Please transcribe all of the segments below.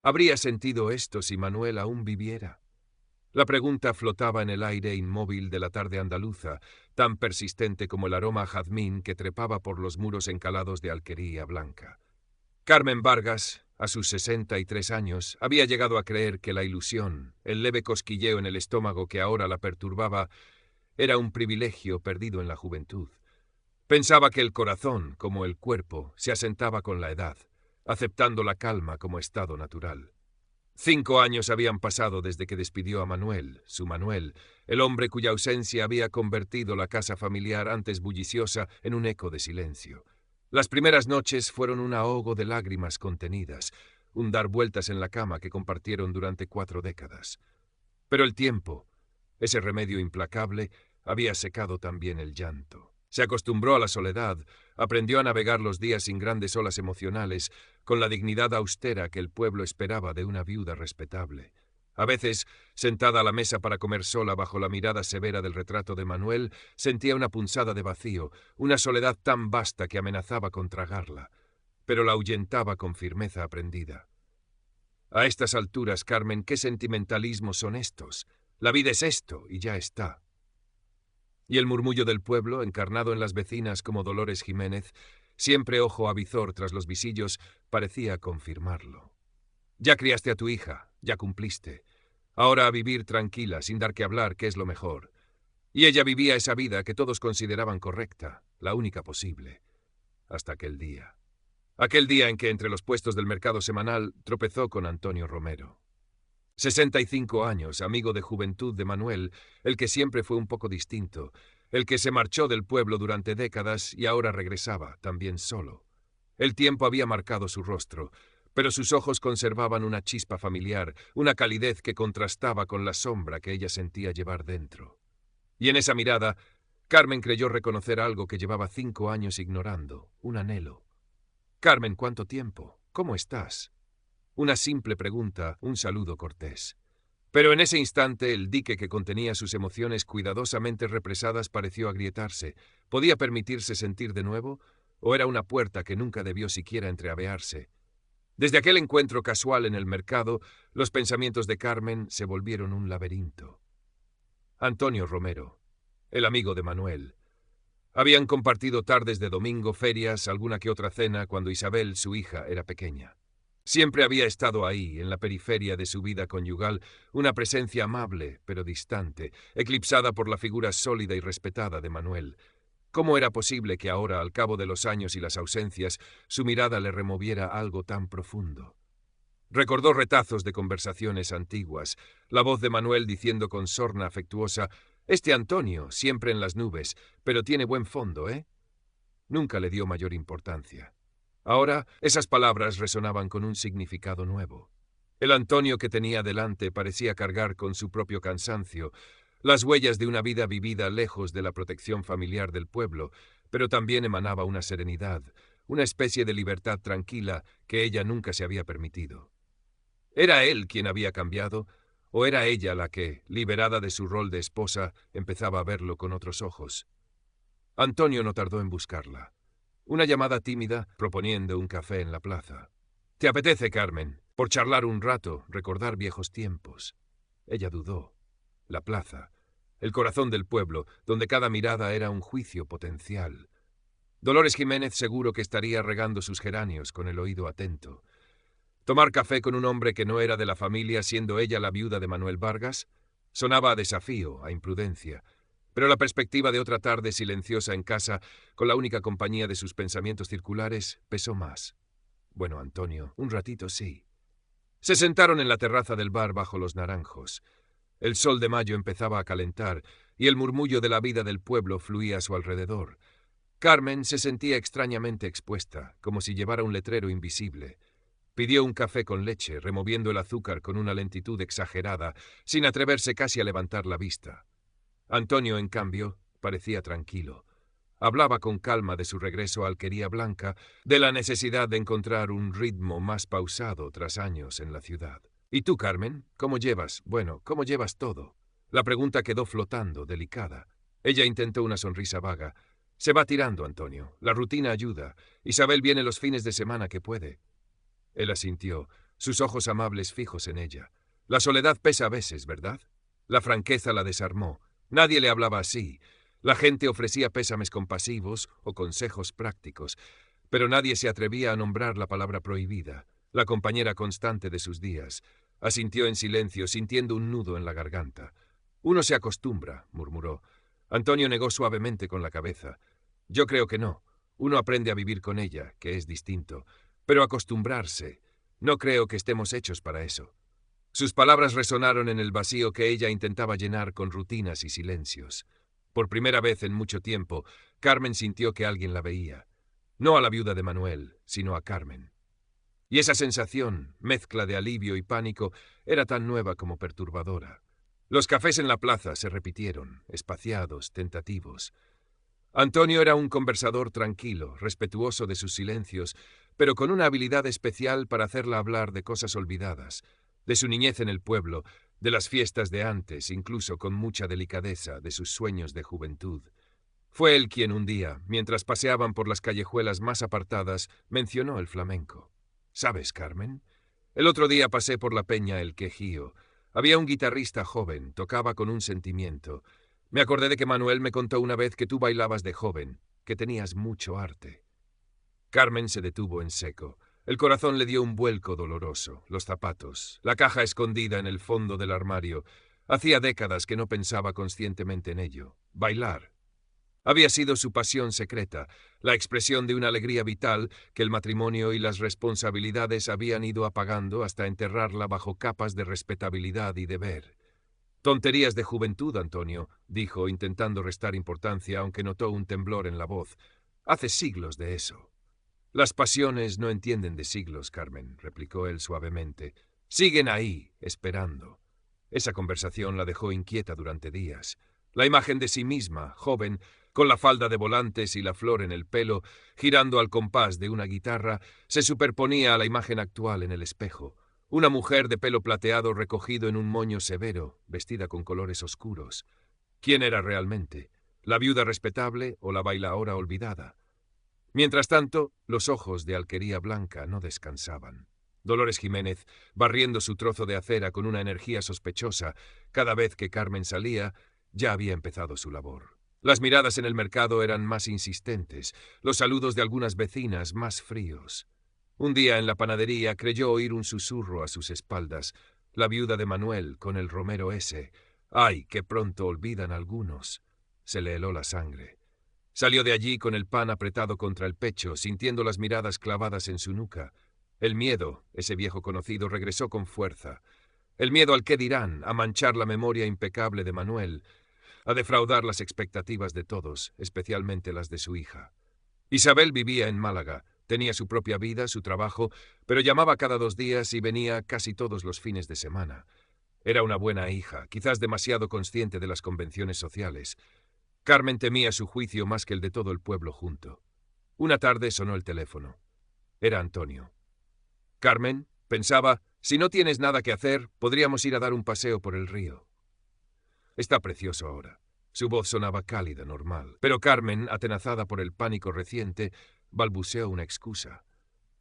¿Habría sentido esto si Manuel aún viviera? La pregunta flotaba en el aire inmóvil de la tarde andaluza, tan persistente como el aroma a jazmín que trepaba por los muros encalados de alquería blanca. Carmen Vargas, a sus 63 años, había llegado a creer que la ilusión, el leve cosquilleo en el estómago que ahora la perturbaba, era un privilegio perdido en la juventud. Pensaba que el corazón, como el cuerpo, se asentaba con la edad, aceptando la calma como estado natural. 5 años habían pasado desde que despidió a Manuel, su Manuel, el hombre cuya ausencia había convertido la casa familiar antes bulliciosa en un eco de silencio. Las primeras noches fueron un ahogo de lágrimas contenidas, un dar vueltas en la cama que compartieron durante 4 décadas. Pero el tiempo, ese remedio implacable, había secado también el llanto. Se acostumbró a la soledad, aprendió a navegar los días sin grandes olas emocionales, con la dignidad austera que el pueblo esperaba de una viuda respetable. A veces, sentada a la mesa para comer sola bajo la mirada severa del retrato de Manuel, sentía una punzada de vacío, una soledad tan vasta que amenazaba con tragarla, pero la ahuyentaba con firmeza aprendida. A estas alturas, Carmen, ¿qué sentimentalismos son estos? La vida es esto, y ya está. Y el murmullo del pueblo, encarnado en las vecinas como Dolores Jiménez, siempre ojo avizor tras los visillos, parecía confirmarlo. Ya criaste a tu hija, ya cumpliste. Ahora a vivir tranquila, sin dar que hablar, que es lo mejor. Y ella vivía esa vida que todos consideraban correcta, la única posible. Hasta aquel día. Aquel día en que entre los puestos del mercado semanal tropezó con Antonio Romero. 65 años, amigo de juventud de Manuel, el que siempre fue un poco distinto, el que se marchó del pueblo durante décadas y ahora regresaba, también solo. El tiempo había marcado su rostro, pero sus ojos conservaban una chispa familiar, una calidez que contrastaba con la sombra que ella sentía llevar dentro. Y en esa mirada, Carmen creyó reconocer algo que llevaba 5 años ignorando, un anhelo. «Carmen, ¿cuánto tiempo? ¿Cómo estás?» Una simple pregunta, un saludo cortés. Pero en ese instante el dique que contenía sus emociones cuidadosamente represadas pareció agrietarse. ¿Podía permitirse sentir de nuevo? ¿O era una puerta que nunca debió siquiera entreabearse? Desde aquel encuentro casual en el mercado, los pensamientos de Carmen se volvieron un laberinto. Antonio Romero, el amigo de Manuel. Habían compartido tardes de domingo, ferias, alguna que otra cena cuando Isabel, su hija, era pequeña. Siempre había estado ahí, en la periferia de su vida conyugal, una presencia amable, pero distante, eclipsada por la figura sólida y respetada de Manuel. ¿Cómo era posible que ahora, al cabo de los años y las ausencias, su mirada le removiera algo tan profundo? Recordó retazos de conversaciones antiguas, la voz de Manuel diciendo con sorna afectuosa: «Este Antonio, siempre en las nubes, pero tiene buen fondo, ¿eh?» Nunca le dio mayor importancia. Ahora, esas palabras resonaban con un significado nuevo. El Antonio que tenía delante parecía cargar con su propio cansancio, las huellas de una vida vivida lejos de la protección familiar del pueblo, pero también emanaba una serenidad, una especie de libertad tranquila que ella nunca se había permitido. ¿Era él quien había cambiado, o era ella la que, liberada de su rol de esposa, empezaba a verlo con otros ojos? Antonio no tardó en buscarla. Una llamada tímida, proponiendo un café en la plaza. «¿Te apetece, Carmen? Por charlar un rato, recordar viejos tiempos». Ella dudó. La plaza, el corazón del pueblo, donde cada mirada era un juicio potencial. Dolores Jiménez seguro que estaría regando sus geranios con el oído atento. Tomar café con un hombre que no era de la familia, siendo ella la viuda de Manuel Vargas, sonaba a desafío, a imprudencia. Pero la perspectiva de otra tarde silenciosa en casa, con la única compañía de sus pensamientos circulares, pesó más. Bueno, Antonio, un ratito sí. Se sentaron en la terraza del bar bajo los naranjos. El sol de mayo empezaba a calentar y el murmullo de la vida del pueblo fluía a su alrededor. Carmen se sentía extrañamente expuesta, como si llevara un letrero invisible. Pidió un café con leche, removiendo el azúcar con una lentitud exagerada, sin atreverse casi a levantar la vista. Antonio, en cambio, parecía tranquilo. Hablaba con calma de su regreso a Alquería Blanca, de la necesidad de encontrar un ritmo más pausado tras años en la ciudad. «¿Y tú, Carmen? ¿Cómo llevas? Bueno, ¿cómo llevas todo?» La pregunta quedó flotando, delicada. Ella intentó una sonrisa vaga. «Se va tirando, Antonio. La rutina ayuda. Isabel viene los fines de semana que puede». Él asintió. sus ojos amables fijos en ella. La soledad pesa a veces, ¿verdad? La franqueza la desarmó. Nadie le hablaba así. La gente ofrecía pésames compasivos o consejos prácticos, pero nadie se atrevía a nombrar la palabra prohibida, la compañera constante de sus días. Asintió en silencio, sintiendo un nudo en la garganta. «Uno se acostumbra», murmuró. Antonio negó suavemente con la cabeza. «Yo creo que no. Uno aprende a vivir con ella, que es distinto. Pero acostumbrarse, no creo que estemos hechos para eso». Sus palabras resonaron en el vacío que ella intentaba llenar con rutinas y silencios. Por primera vez en mucho tiempo, Carmen sintió que alguien la veía. No a la viuda de Manuel, sino a Carmen. Y esa sensación, mezcla de alivio y pánico, era tan nueva como perturbadora. Los cafés en la plaza se repitieron, espaciados, tentativos. Antonio era un conversador tranquilo, respetuoso de sus silencios, pero con una habilidad especial para hacerla hablar de cosas olvidadas, de su niñez en el pueblo, de las fiestas de antes, incluso con mucha delicadeza, de sus sueños de juventud. Fue él quien un día, mientras paseaban por las callejuelas más apartadas, mencionó el flamenco. «¿Sabes, Carmen? El otro día pasé por la peña El Quejío. Había un guitarrista joven, tocaba con un sentimiento. Me acordé de que Manuel me contó una vez que tú bailabas de joven, que tenías mucho arte». Carmen se detuvo en seco. El corazón le dio un vuelco doloroso. Los zapatos, la caja escondida en el fondo del armario. Hacía décadas que no pensaba conscientemente en ello. Bailar. Había sido su pasión secreta, la expresión de una alegría vital que el matrimonio y las responsabilidades habían ido apagando hasta enterrarla bajo capas de respetabilidad y deber. «Tonterías de juventud, Antonio», dijo, intentando restar importancia, aunque notó un temblor en la voz. «Hace siglos de eso». «Las pasiones no entienden de siglos, Carmen», replicó él suavemente. «Siguen ahí, esperando». Esa conversación la dejó inquieta durante días. La imagen de sí misma, joven, con la falda de volantes y la flor en el pelo, girando al compás de una guitarra, se superponía a la imagen actual en el espejo. Una mujer de pelo plateado recogido en un moño severo, vestida con colores oscuros. ¿Quién era realmente? ¿La viuda respetable o la bailaora olvidada? Mientras tanto, los ojos de alquería blanca no descansaban. Dolores Jiménez, barriendo su trozo de acera con una energía sospechosa, cada vez que Carmen salía, ya había empezado su labor. Las miradas en el mercado eran más insistentes, los saludos de algunas vecinas más fríos. Un día en la panadería creyó oír un susurro a sus espaldas. La viuda de Manuel, con el romero ese. ¡Ay, qué pronto olvidan algunos! Se le heló la sangre. Salió de allí con el pan apretado contra el pecho, sintiendo las miradas clavadas en su nuca. El miedo, ese viejo conocido, regresó con fuerza. El miedo al qué dirán, a manchar la memoria impecable de Manuel, a defraudar las expectativas de todos, especialmente las de su hija. Isabel vivía en Málaga, tenía su propia vida, su trabajo, pero llamaba cada 2 días y venía casi todos los fines de semana. Era una buena hija, quizás demasiado consciente de las convenciones sociales. Carmen temía su juicio más que el de todo el pueblo junto. Una tarde sonó el teléfono. Era Antonio. «Carmen», pensaba, «si no tienes nada que hacer, podríamos ir a dar un paseo por el río». Está precioso ahora. Su voz sonaba cálida, normal. Pero Carmen, atenazada por el pánico reciente, balbuceó una excusa.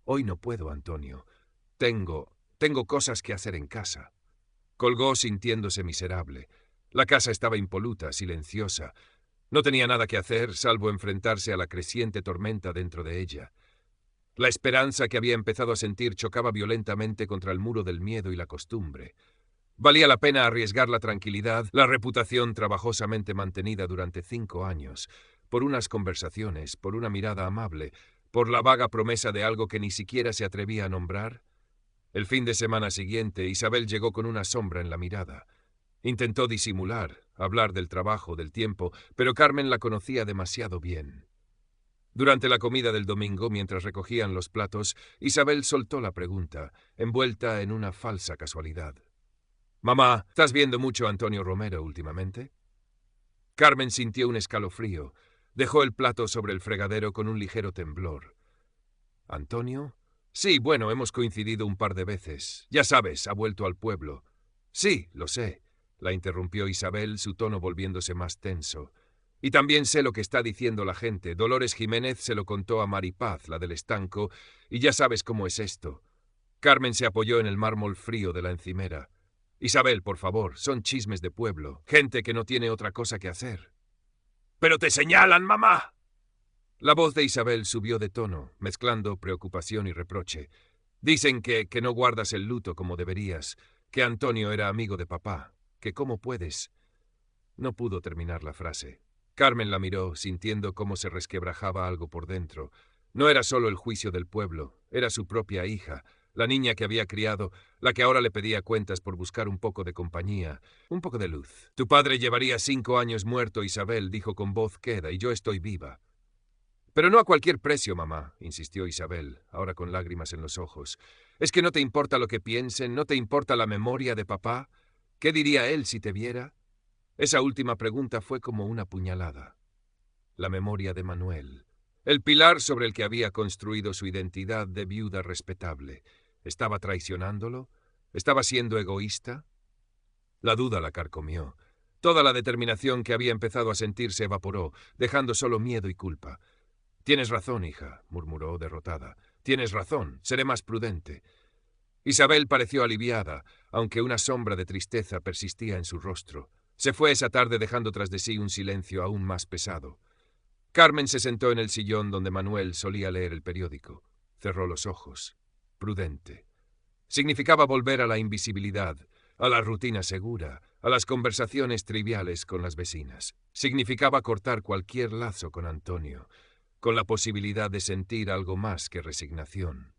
«Hoy no puedo, Antonio. Tengo cosas que hacer en casa». Colgó sintiéndose miserable. La casa estaba impoluta, silenciosa. No tenía nada que hacer, salvo enfrentarse a la creciente tormenta dentro de ella. La esperanza que había empezado a sentir chocaba violentamente contra el muro del miedo y la costumbre. Valía la pena arriesgar la tranquilidad, la reputación trabajosamente mantenida durante 5 años, por unas conversaciones, por una mirada amable, por la vaga promesa de algo que ni siquiera se atrevía a nombrar. El fin de semana siguiente, Isabel llegó con una sombra en la mirada. Intentó disimular, hablar del trabajo, del tiempo, pero Carmen la conocía demasiado bien. Durante la comida del domingo, mientras recogían los platos, Isabel soltó la pregunta, envuelta en una falsa casualidad. «Mamá, ¿estás viendo mucho a Antonio Romero últimamente?» Carmen sintió un escalofrío. Dejó el plato sobre el fregadero con un ligero temblor. «¿Antonio?» «Sí, bueno, hemos coincidido un par de veces. Ya sabes, ha vuelto al pueblo». «Sí, lo sé», la interrumpió Isabel, su tono volviéndose más tenso. «Y también sé lo que está diciendo la gente. Dolores Jiménez se lo contó a Maripaz, la del estanco, y ya sabes cómo es esto. Carmen se apoyó en el mármol frío de la encimera. Isabel, por favor, son chismes de pueblo, gente que no tiene otra cosa que hacer. ¡Pero te señalan, mamá! La voz de Isabel subió de tono, mezclando preocupación y reproche. Dicen que no guardas el luto como deberías, que Antonio era amigo de papá, que cómo puedes. No pudo terminar la frase. Carmen la miró, sintiendo cómo se resquebrajaba algo por dentro. No era solo el juicio del pueblo, era su propia hija, la niña que había criado, la que ahora le pedía cuentas por buscar un poco de compañía, un poco de luz. Tu padre llevaría 5 años muerto, Isabel, dijo con voz queda, y yo estoy viva. Pero no a cualquier precio, mamá, insistió Isabel, ahora con lágrimas en los ojos. ¿Es que no te importa lo que piensen? ¿No te importa la memoria de papá? ¿Qué diría él si te viera? Esa última pregunta fue como una puñalada. La memoria de Manuel, el pilar sobre el que había construido su identidad de viuda respetable. ¿Estaba traicionándolo? ¿Estaba siendo egoísta? La duda la carcomió. Toda la determinación que había empezado a sentir se evaporó, dejando solo miedo y culpa. Tienes razón, hija, murmuró derrotada. Tienes razón, seré más prudente. Isabel pareció aliviada, aunque una sombra de tristeza persistía en su rostro. Se fue esa tarde dejando tras de sí un silencio aún más pesado. Carmen se sentó en el sillón donde Manuel solía leer el periódico. Cerró los ojos. Prudente. Significaba volver a la invisibilidad, a la rutina segura, a las conversaciones triviales con las vecinas. Significaba cortar cualquier lazo con Antonio, con la posibilidad de sentir algo más que resignación.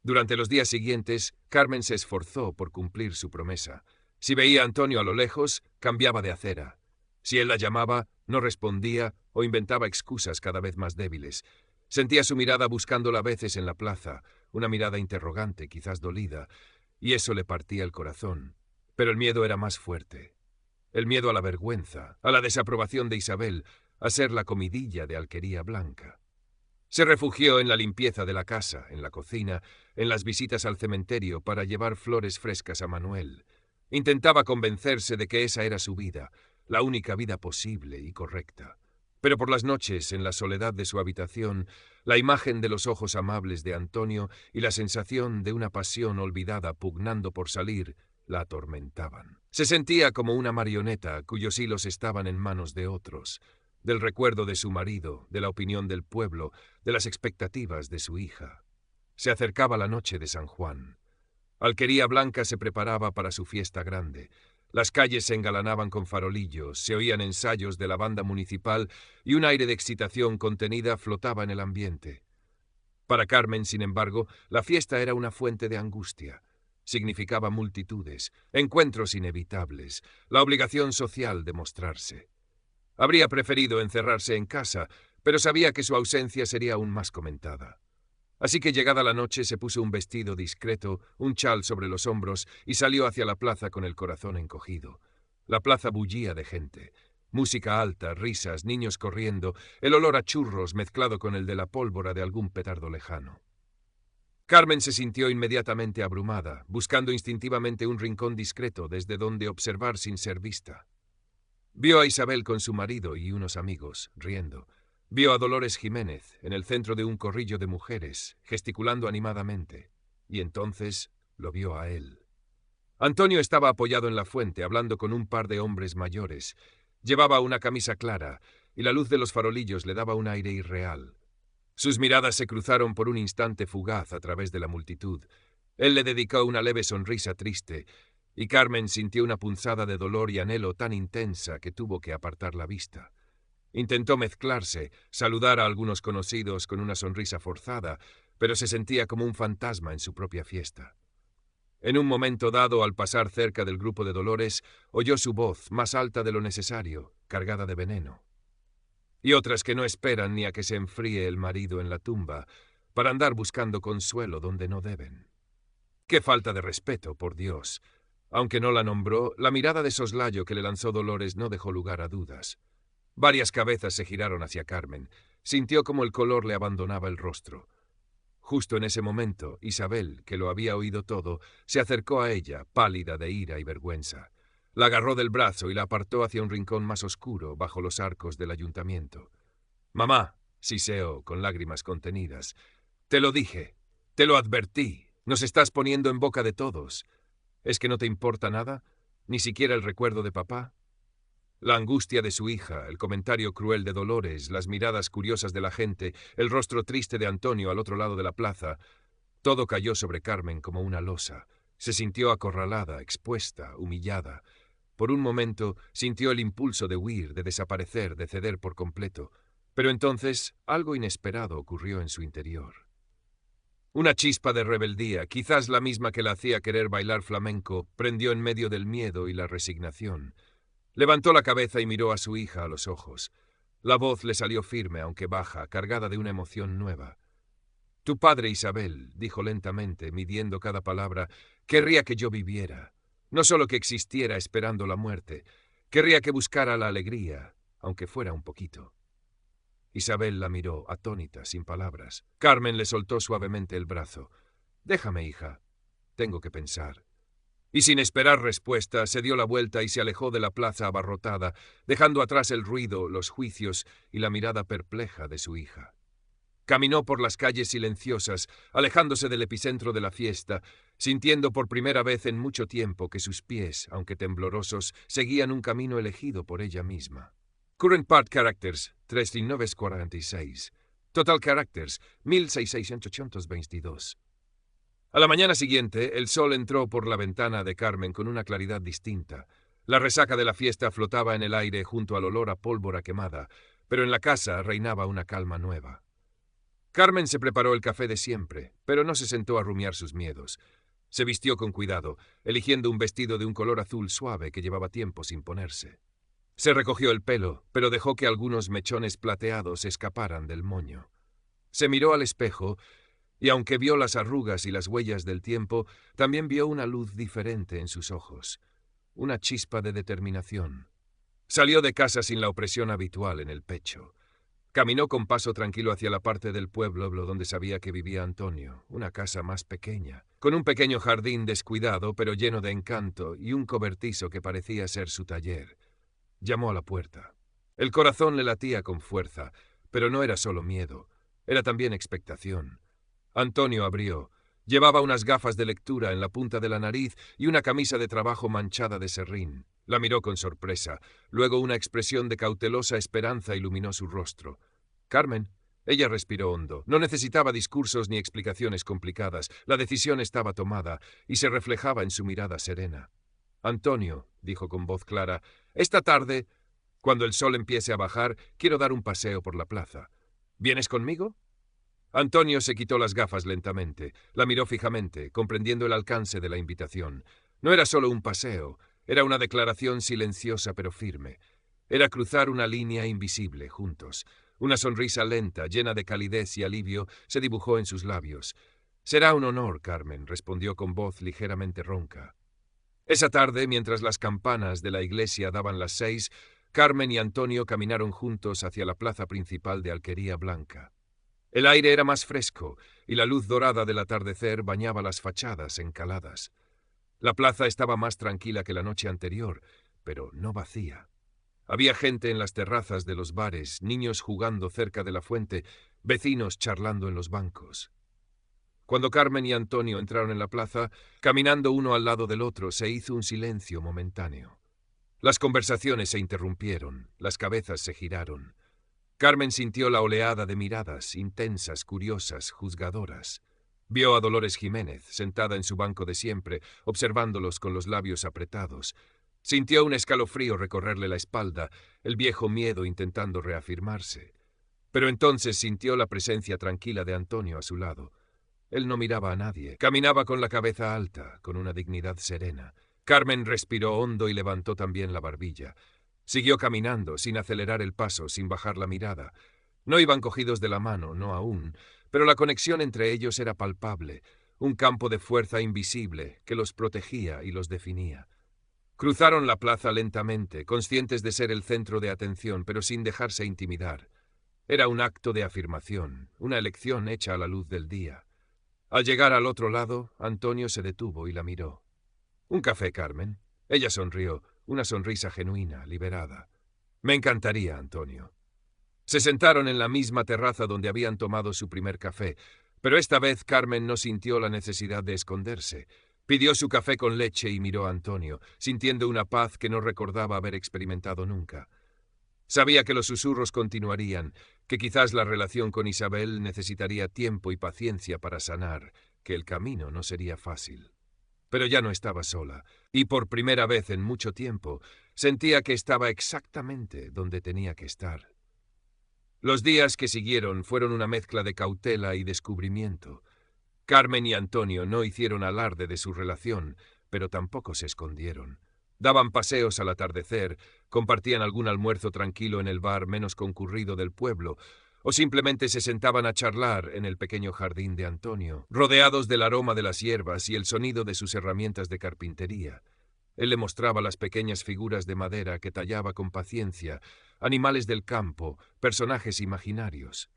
Durante los días siguientes, Carmen se esforzó por cumplir su promesa. Si veía a Antonio a lo lejos, cambiaba de acera. Si él la llamaba, no respondía o inventaba excusas cada vez más débiles. Sentía su mirada buscándola a veces en la plaza, una mirada interrogante, quizás dolida, y eso le partía el corazón. Pero el miedo era más fuerte. El miedo a la vergüenza, a la desaprobación de Isabel, a ser la comidilla de alquería blanca. Se refugió en la limpieza de la casa, en la cocina, en las visitas al cementerio para llevar flores frescas a Manuel. Intentaba convencerse de que esa era su vida, la única vida posible y correcta. Pero por las noches, en la soledad de su habitación, la imagen de los ojos amables de Antonio y la sensación de una pasión olvidada pugnando por salir la atormentaban. Se sentía como una marioneta cuyos hilos estaban en manos de otros, del recuerdo de su marido, de la opinión del pueblo, de las expectativas de su hija. Se acercaba la noche de San Juan. Alquería Blanca se preparaba para su fiesta grande. Las calles se engalanaban con farolillos, se oían ensayos de la banda municipal y un aire de excitación contenida flotaba en el ambiente. Para Carmen, sin embargo, la fiesta era una fuente de angustia. Significaba multitudes, encuentros inevitables, la obligación social de mostrarse. Habría preferido encerrarse en casa, pero sabía que su ausencia sería aún más comentada. Así que llegada la noche se puso un vestido discreto, un chal sobre los hombros y salió hacia la plaza con el corazón encogido. La plaza bullía de gente. Música alta, risas, niños corriendo, el olor a churros mezclado con el de la pólvora de algún petardo lejano. Carmen se sintió inmediatamente abrumada, buscando instintivamente un rincón discreto desde donde observar sin ser vista. Vio a Isabel con su marido y unos amigos, riendo. Vio a Dolores Jiménez, en el centro de un corrillo de mujeres, gesticulando animadamente. Y entonces lo vio a él. Antonio estaba apoyado en la fuente, hablando con un par de hombres mayores. Llevaba una camisa clara, y la luz de los farolillos le daba un aire irreal. Sus miradas se cruzaron por un instante fugaz a través de la multitud. Él le dedicó una leve sonrisa triste, y Carmen sintió una punzada de dolor y anhelo tan intensa que tuvo que apartar la vista. Intentó mezclarse, saludar a algunos conocidos con una sonrisa forzada, pero se sentía como un fantasma en su propia fiesta. En un momento dado, al pasar cerca del grupo de Dolores, oyó su voz, más alta de lo necesario, cargada de veneno. Y otras que no esperan ni a que se enfríe el marido en la tumba, para andar buscando consuelo donde no deben. ¡Qué falta de respeto, por Dios! Aunque no la nombró, la mirada de soslayo que le lanzó Dolores no dejó lugar a dudas. Varias cabezas se giraron hacia Carmen. Sintió como el color le abandonaba el rostro. Justo en ese momento, Isabel, que lo había oído todo, se acercó a ella, pálida de ira y vergüenza. La agarró del brazo y la apartó hacia un rincón más oscuro, bajo los arcos del ayuntamiento. «Mamá», siseó, con lágrimas contenidas, «te lo dije, te lo advertí, Nos estás poniendo en boca de todos. ¿Es que no te importa nada? ¿Ni siquiera el recuerdo de papá? La angustia de su hija, el comentario cruel de Dolores, las miradas curiosas de la gente, el rostro triste de Antonio al otro lado de la plaza, todo cayó sobre Carmen como una losa. Se sintió acorralada, expuesta, humillada. Por un momento sintió el impulso de huir, de desaparecer, de ceder por completo. Pero entonces algo inesperado ocurrió en su interior. Una chispa de rebeldía, quizás la misma que la hacía querer bailar flamenco, prendió en medio del miedo y la resignación. Levantó la cabeza y miró a su hija a los ojos. La voz le salió firme, aunque baja, cargada de una emoción nueva. Tu padre, Isabel, dijo lentamente, midiendo cada palabra, querría que yo viviera. No solo que existiera esperando la muerte, querría que buscara la alegría, aunque fuera un poquito. Isabel la miró, atónita, sin palabras. Carmen le soltó suavemente el brazo. Déjame, hija. Tengo que pensar. Y sin esperar respuesta, se dio la vuelta y se alejó de la plaza abarrotada, dejando atrás el ruido, los juicios y la mirada perpleja de su hija. Caminó por las calles silenciosas, alejándose del epicentro de la fiesta, sintiendo por primera vez en mucho tiempo que sus pies, aunque temblorosos, seguían un camino elegido por ella misma. Current Part Characters, 3946. Total Characters, 1622. A la mañana siguiente, el sol entró por la ventana de Carmen con una claridad distinta. La resaca de la fiesta flotaba en el aire junto al olor a pólvora quemada, pero en la casa reinaba una calma nueva. Carmen se preparó el café de siempre, pero no se sentó a rumiar sus miedos. Se vistió con cuidado, eligiendo un vestido de un color azul suave que llevaba tiempo sin ponerse. Se recogió el pelo, pero dejó que algunos mechones plateados escaparan del moño. Se miró al espejo y, aunque vio las arrugas y las huellas del tiempo, también vio una luz diferente en sus ojos, una chispa de determinación. Salió de casa sin la opresión habitual en el pecho. Caminó con paso tranquilo hacia la parte del pueblo donde sabía que vivía Antonio, una casa más pequeña, con un pequeño jardín descuidado pero lleno de encanto y un cobertizo que parecía ser su taller. Llamó a la puerta. El corazón le latía con fuerza, pero no era solo miedo, era también expectación. Antonio abrió. Llevaba unas gafas de lectura en la punta de la nariz y una camisa de trabajo manchada de serrín. La miró con sorpresa. Luego una expresión de cautelosa esperanza iluminó su rostro. «Carmen». Ella respiró hondo. No necesitaba discursos ni explicaciones complicadas. La decisión estaba tomada y se reflejaba en su mirada serena. «Antonio», dijo con voz clara, «esta tarde, cuando el sol empiece a bajar, quiero dar un paseo por la plaza. ¿Vienes conmigo?» Antonio se quitó las gafas lentamente. La miró fijamente, comprendiendo el alcance de la invitación. No era solo un paseo, era una declaración silenciosa pero firme. Era cruzar una línea invisible, juntos. Una sonrisa lenta, llena de calidez y alivio, se dibujó en sus labios. «Será un honor, Carmen», respondió con voz ligeramente ronca. Esa tarde, mientras las campanas de la iglesia daban las 6, Carmen y Antonio caminaron juntos hacia la plaza principal de Alquería Blanca. El aire era más fresco y la luz dorada del atardecer bañaba las fachadas encaladas. La plaza estaba más tranquila que la noche anterior, pero no vacía. Había gente en las terrazas de los bares, niños jugando cerca de la fuente, vecinos charlando en los bancos. Cuando Carmen y Antonio entraron en la plaza, caminando uno al lado del otro, se hizo un silencio momentáneo. Las conversaciones se interrumpieron, las cabezas se giraron. Carmen sintió la oleada de miradas, intensas, curiosas, juzgadoras. Vio a Dolores Jiménez, sentada en su banco de siempre, observándolos con los labios apretados. Sintió un escalofrío recorrerle la espalda, el viejo miedo intentando reafirmarse. Pero entonces sintió la presencia tranquila de Antonio a su lado. Él no miraba a nadie, caminaba con la cabeza alta, con una dignidad serena. Carmen respiró hondo y levantó también la barbilla. Siguió caminando, sin acelerar el paso, sin bajar la mirada. No iban cogidos de la mano, no aún, pero la conexión entre ellos era palpable, un campo de fuerza invisible que los protegía y los definía. Cruzaron la plaza lentamente, conscientes de ser el centro de atención, pero sin dejarse intimidar. Era un acto de afirmación, una elección hecha a la luz del día. Al llegar al otro lado, Antonio se detuvo y la miró. «¿Un café, Carmen?» Ella sonrió, una sonrisa genuina, liberada. «Me encantaría, Antonio». Se sentaron en la misma terraza donde habían tomado su primer café. Pero esta vez Carmen no sintió la necesidad de esconderse. Pidió su café con leche y miró a Antonio, sintiendo una paz que no recordaba haber experimentado nunca. Sabía que los susurros continuarían, que quizás la relación con Isabel necesitaría tiempo y paciencia para sanar, que el camino no sería fácil. Pero ya no estaba sola, y por primera vez en mucho tiempo sentía que estaba exactamente donde tenía que estar. Los días que siguieron fueron una mezcla de cautela y descubrimiento. Carmen y Antonio no hicieron alarde de su relación, pero tampoco se escondieron. Daban paseos al atardecer, compartían algún almuerzo tranquilo en el bar menos concurrido del pueblo, o simplemente se sentaban a charlar en el pequeño jardín de Antonio, rodeados del aroma de las hierbas y el sonido de sus herramientas de carpintería. Él le mostraba las pequeñas figuras de madera que tallaba con paciencia, animales del campo, personajes imaginarios.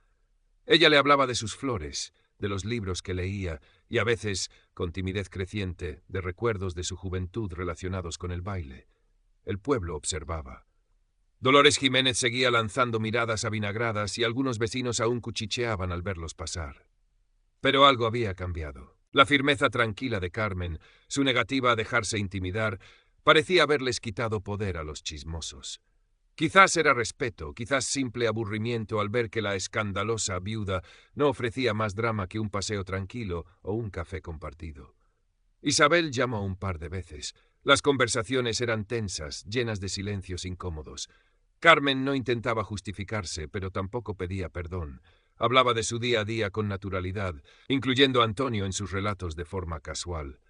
Ella le hablaba de sus flores, de los libros que leía y a veces, con timidez creciente, de recuerdos de su juventud relacionados con el baile. El pueblo observaba. Dolores Jiménez seguía lanzando miradas avinagradas y algunos vecinos aún cuchicheaban al verlos pasar. Pero algo había cambiado. La firmeza tranquila de Carmen, su negativa a dejarse intimidar, parecía haberles quitado poder a los chismosos. Quizás era respeto, quizás simple aburrimiento al ver que la escandalosa viuda no ofrecía más drama que un paseo tranquilo o un café compartido. Isabel llamó un par de veces. Las conversaciones eran tensas, llenas de silencios incómodos. Carmen no intentaba justificarse, pero tampoco pedía perdón. Hablaba de su día a día con naturalidad, incluyendo a Antonio en sus relatos de forma casual.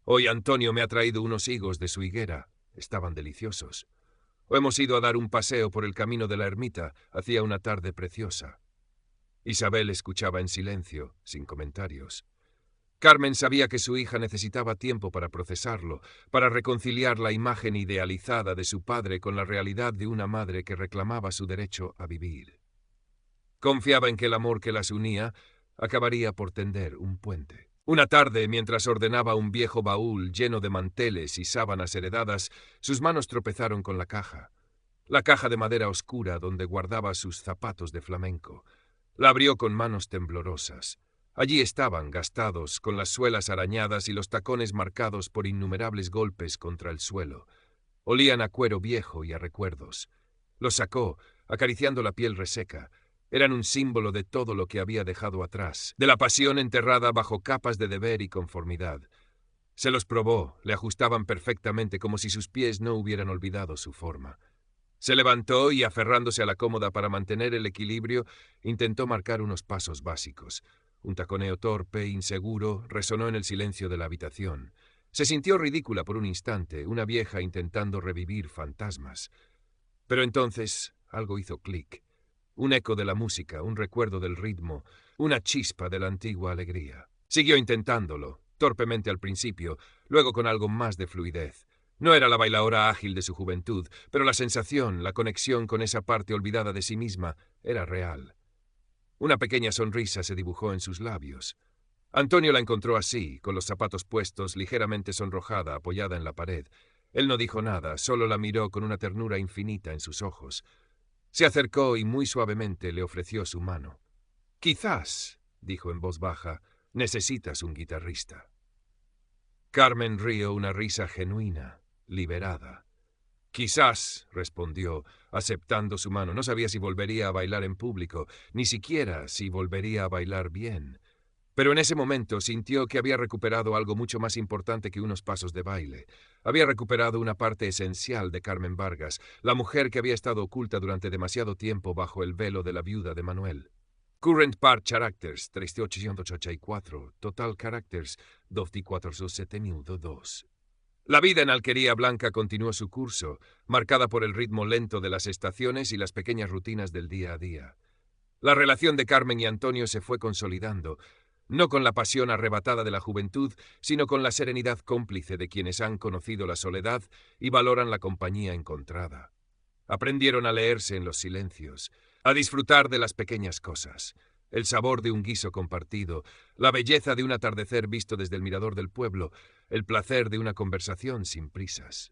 Hoy Antonio me ha traído unos higos de su higuera. Estaban deliciosos. O hemos ido a dar un paseo por el camino de la ermita. Hacía una tarde preciosa. Isabel escuchaba en silencio, sin comentarios. Carmen sabía que su hija necesitaba tiempo para procesarlo, para reconciliar la imagen idealizada de su padre con la realidad de una madre que reclamaba su derecho a vivir. Confiaba en que el amor que las unía acabaría por tender un puente. Una tarde, mientras ordenaba un viejo baúl lleno de manteles y sábanas heredadas, sus manos tropezaron con la caja de madera oscura donde guardaba sus zapatos de flamenco. La abrió con manos temblorosas. Allí estaban, gastados, con las suelas arañadas y los tacones marcados por innumerables golpes contra el suelo. Olían a cuero viejo y a recuerdos. Los sacó, acariciando la piel reseca. Eran un símbolo de todo lo que había dejado atrás, de la pasión enterrada bajo capas de deber y conformidad. Se los probó, le ajustaban perfectamente como si sus pies no hubieran olvidado su forma. Se levantó y, aferrándose a la cómoda para mantener el equilibrio, intentó marcar unos pasos básicos. Un taconeo torpe, inseguro, resonó en el silencio de la habitación. Se sintió ridícula por un instante, una vieja intentando revivir fantasmas. Pero entonces algo hizo clic. Un eco de la música, un recuerdo del ritmo, una chispa de la antigua alegría. Siguió intentándolo, torpemente al principio, luego con algo más de fluidez. No era la bailaora ágil de su juventud, pero la sensación, la conexión con esa parte olvidada de sí misma, era real. Una pequeña sonrisa se dibujó en sus labios. Antonio la encontró así, con los zapatos puestos, ligeramente sonrojada, apoyada en la pared. Él no dijo nada, solo la miró con una ternura infinita en sus ojos. Se acercó y muy suavemente le ofreció su mano. «Quizás», dijo en voz baja, «necesitas un guitarrista». Carmen rió una risa genuina, liberada. «Quizás», respondió, aceptando su mano. No sabía si volvería a bailar en público, ni siquiera si volvería a bailar bien. Pero en ese momento sintió que había recuperado algo mucho más importante que unos pasos de baile. Había recuperado una parte esencial de Carmen Vargas, la mujer que había estado oculta durante demasiado tiempo bajo el velo de la viuda de Manuel. Current part characters, 3884, total characters, 2472. La vida en Alquería Blanca continuó su curso, marcada por el ritmo lento de las estaciones y las pequeñas rutinas del día a día. La relación de Carmen y Antonio se fue consolidando, no con la pasión arrebatada de la juventud, sino con la serenidad cómplice de quienes han conocido la soledad y valoran la compañía encontrada. Aprendieron a leerse en los silencios, a disfrutar de las pequeñas cosas, el sabor de un guiso compartido, la belleza de un atardecer visto desde el mirador del pueblo, el placer de una conversación sin prisas.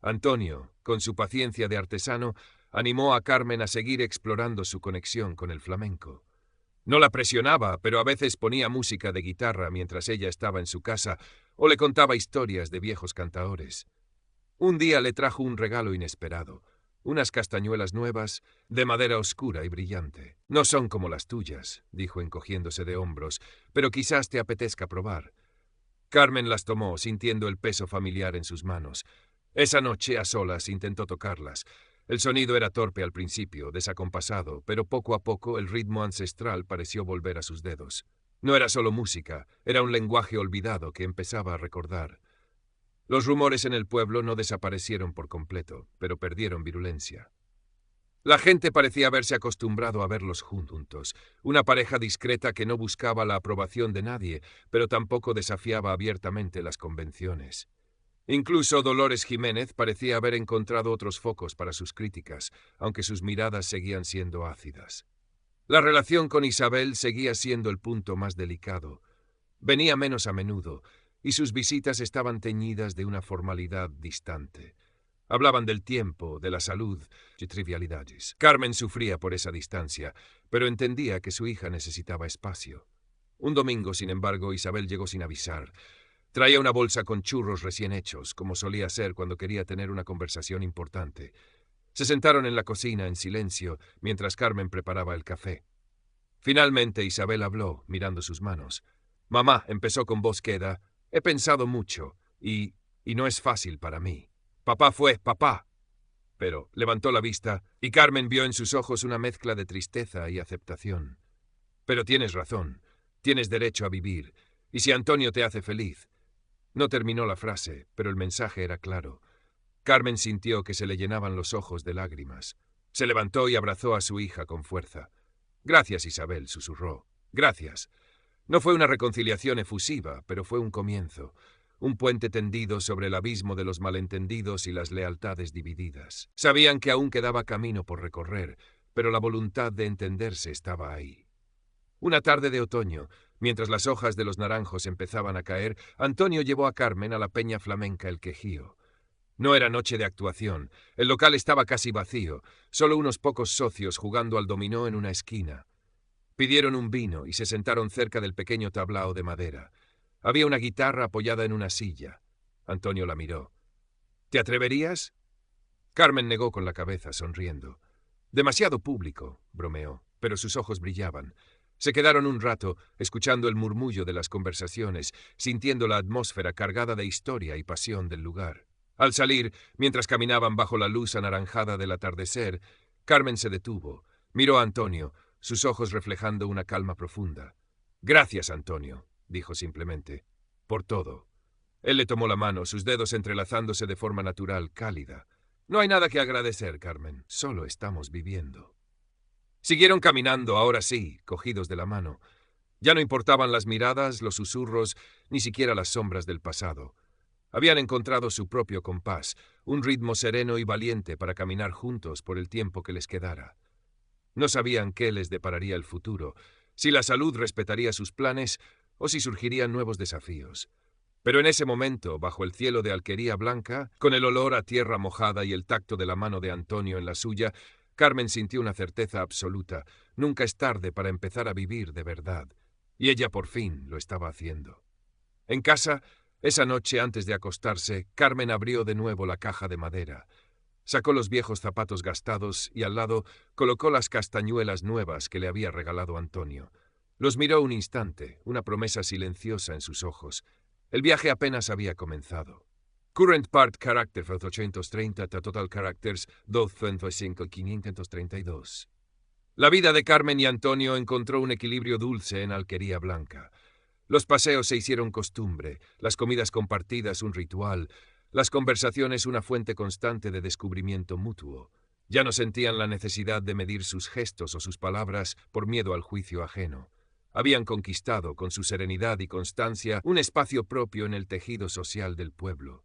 Antonio, con su paciencia de artesano, animó a Carmen a seguir explorando su conexión con el flamenco. No la presionaba, pero a veces ponía música de guitarra mientras ella estaba en su casa o le contaba historias de viejos cantaores. Un día le trajo un regalo inesperado, unas castañuelas nuevas, de madera oscura y brillante. No son como las tuyas, dijo encogiéndose de hombros, pero quizás te apetezca probar. Carmen las tomó, sintiendo el peso familiar en sus manos. Esa noche, a solas, intentó tocarlas. El sonido era torpe al principio, desacompasado, pero poco a poco el ritmo ancestral pareció volver a sus dedos. No era solo música, era un lenguaje olvidado que empezaba a recordar. Los rumores en el pueblo no desaparecieron por completo, pero perdieron virulencia. La gente parecía haberse acostumbrado a verlos juntos, una pareja discreta que no buscaba la aprobación de nadie, pero tampoco desafiaba abiertamente las convenciones. Incluso Dolores Jiménez parecía haber encontrado otros focos para sus críticas, aunque sus miradas seguían siendo ácidas. La relación con Isabel seguía siendo el punto más delicado. Venía menos a menudo, y sus visitas estaban teñidas de una formalidad distante. Hablaban del tiempo, de la salud y trivialidades. Carmen sufría por esa distancia, pero entendía que su hija necesitaba espacio. Un domingo, sin embargo, Isabel llegó sin avisar. Traía una bolsa con churros recién hechos, como solía hacer cuando quería tener una conversación importante. Se sentaron en la cocina en silencio, mientras Carmen preparaba el café. Finalmente Isabel habló, mirando sus manos. «Mamá», empezó con voz queda, «he pensado mucho, y no es fácil para mí. Papá fue papá». Pero levantó la vista, y Carmen vio en sus ojos una mezcla de tristeza y aceptación. «Pero tienes razón, tienes derecho a vivir, y si Antonio te hace feliz». No terminó la frase, pero el mensaje era claro. Carmen sintió que se le llenaban los ojos de lágrimas. Se levantó y abrazó a su hija con fuerza. «Gracias, Isabel», susurró. «Gracias». No fue una reconciliación efusiva, pero fue un comienzo. Un puente tendido sobre el abismo de los malentendidos y las lealtades divididas. Sabían que aún quedaba camino por recorrer, pero la voluntad de entenderse estaba ahí. Una tarde de otoño, mientras las hojas de los naranjos empezaban a caer, Antonio llevó a Carmen a la peña flamenca El Quejío. No era noche de actuación, el local estaba casi vacío, solo unos pocos socios jugando al dominó en una esquina. Pidieron un vino y se sentaron cerca del pequeño tablao de madera. Había una guitarra apoyada en una silla. Antonio la miró. «¿Te atreverías?» Carmen negó con la cabeza, sonriendo. «Demasiado público», bromeó, pero sus ojos brillaban. Se quedaron un rato, escuchando el murmullo de las conversaciones, sintiendo la atmósfera cargada de historia y pasión del lugar. Al salir, mientras caminaban bajo la luz anaranjada del atardecer, Carmen se detuvo, miró a Antonio, sus ojos reflejando una calma profunda. «Gracias, Antonio», dijo simplemente, «por todo». Él le tomó la mano, sus dedos entrelazándose de forma natural, cálida. «No hay nada que agradecer, Carmen, solo estamos viviendo». Siguieron caminando, ahora sí, cogidos de la mano. Ya no importaban las miradas, los susurros, ni siquiera las sombras del pasado. Habían encontrado su propio compás, un ritmo sereno y valiente para caminar juntos por el tiempo que les quedara. No sabían qué les depararía el futuro, si la salud respetaría sus planes o si surgirían nuevos desafíos. Pero en ese momento, bajo el cielo de alquería blanca, con el olor a tierra mojada y el tacto de la mano de Antonio en la suya, Carmen sintió una certeza absoluta. Nunca es tarde para empezar a vivir de verdad. Y ella por fin lo estaba haciendo. En casa, esa noche antes de acostarse, Carmen abrió de nuevo la caja de madera. Sacó los viejos zapatos gastados y al lado colocó las castañuelas nuevas que le había regalado Antonio. Los miró un instante, una promesa silenciosa en sus ojos. El viaje apenas había comenzado. Current Part Character 830 Total Characters 255.532. La vida de Carmen y Antonio encontró un equilibrio dulce en Alquería Blanca. Los paseos se hicieron costumbre, las comidas compartidas un ritual, las conversaciones una fuente constante de descubrimiento mutuo. Ya no sentían la necesidad de medir sus gestos o sus palabras por miedo al juicio ajeno. Habían conquistado, con su serenidad y constancia, un espacio propio en el tejido social del pueblo.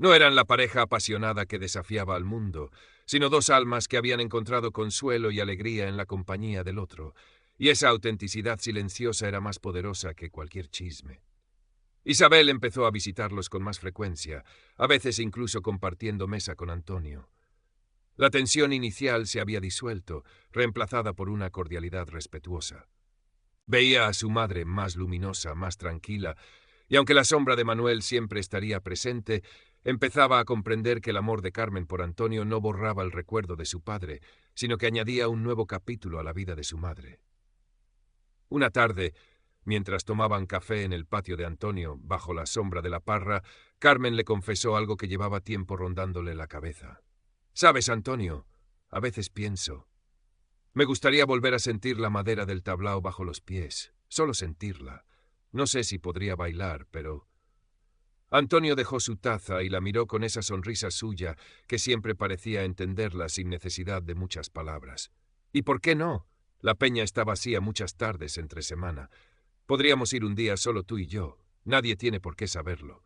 No eran la pareja apasionada que desafiaba al mundo, sino dos almas que habían encontrado consuelo y alegría en la compañía del otro, y esa autenticidad silenciosa era más poderosa que cualquier chisme. Isabel empezó a visitarlos con más frecuencia, a veces incluso compartiendo mesa con Antonio. La tensión inicial se había disuelto, reemplazada por una cordialidad respetuosa. Veía a su madre más luminosa, más tranquila, y aunque la sombra de Manuel siempre estaría presente, empezaba a comprender que el amor de Carmen por Antonio no borraba el recuerdo de su padre, sino que añadía un nuevo capítulo a la vida de su madre. Una tarde, mientras tomaban café en el patio de Antonio, bajo la sombra de la parra, Carmen le confesó algo que llevaba tiempo rondándole la cabeza. «¿Sabes, Antonio? A veces pienso. Me gustaría volver a sentir la madera del tablao bajo los pies, solo sentirla. No sé si podría bailar, pero...» Antonio dejó su taza y la miró con esa sonrisa suya que siempre parecía entenderla sin necesidad de muchas palabras. «¿Y por qué no? La peña está vacía muchas tardes entre semana. Podríamos ir un día solo tú y yo. Nadie tiene por qué saberlo».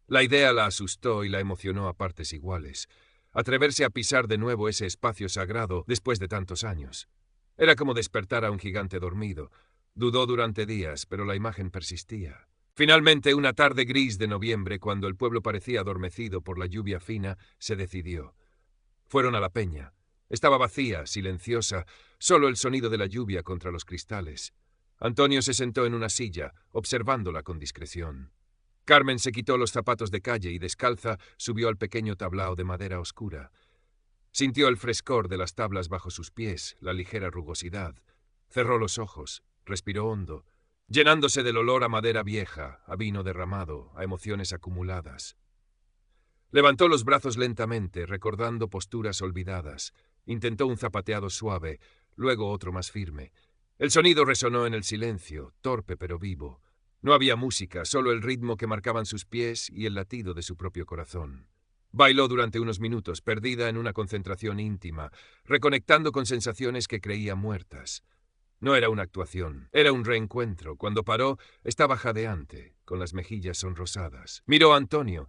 La idea la asustó y la emocionó a partes iguales. Atreverse a pisar de nuevo ese espacio sagrado después de tantos años. Era como despertar a un gigante dormido. Dudó durante días, pero la imagen persistía. Finalmente, una tarde gris de noviembre, cuando el pueblo parecía adormecido por la lluvia fina, se decidió. Fueron a la peña. Estaba vacía, silenciosa, solo el sonido de la lluvia contra los cristales. Antonio se sentó en una silla, observándola con discreción. Carmen se quitó los zapatos de calle y descalza subió al pequeño tablao de madera oscura. Sintió el frescor de las tablas bajo sus pies, la ligera rugosidad. Cerró los ojos, respiró hondo, llenándose del olor a madera vieja, a vino derramado, a emociones acumuladas. Levantó los brazos lentamente, recordando posturas olvidadas. Intentó un zapateado suave, luego otro más firme. El sonido resonó en el silencio, torpe pero vivo. No había música, solo el ritmo que marcaban sus pies y el latido de su propio corazón. Bailó durante unos minutos, perdida en una concentración íntima, reconectando con sensaciones que creía muertas. No era una actuación, era un reencuentro. Cuando paró, estaba jadeante, con las mejillas sonrosadas. Miró a Antonio,